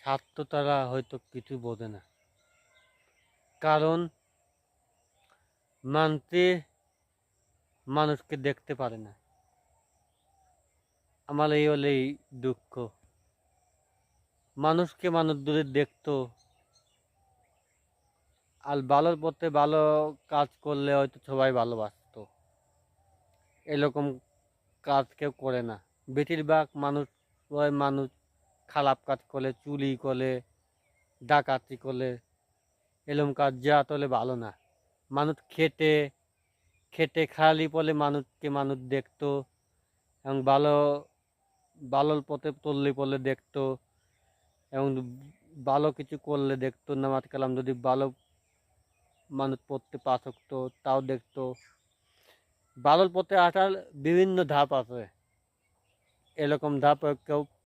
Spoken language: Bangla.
স্বার্থ তারা হয়তো কিছু বোঝে না, কারণ মানতে মানুষকে দেখতে পারে না। আমার এই হলেই দুঃখ। মানুষকে মানুষ দূরে দেখতো, আর ভালোর পথে ভালো কাজ করলে হয়তো সবাই ভালোবাসতো। এরকম কাজ কেউ করে না। বেশিরভাগ মানুষ খারাপ কাজ করলে, চুরি করলে, ডাকাতি করলে, এরকম কাজ যা তোলে ভালো না। মানুষ খেটে খেটে খালি পলে মানুষকে মানুষ দেখতো, এবং ভালোর পথে চললে পলে দেখতো, এবং ভালো কিছু করলে দেখতো। নামাজ কালাম যদি ভালো মানুষ পড়তে পারতো তাও দেখতো। ভালোর পথে আসার বিভিন্ন ধাপ আছে, এরকম ধাপ কেউ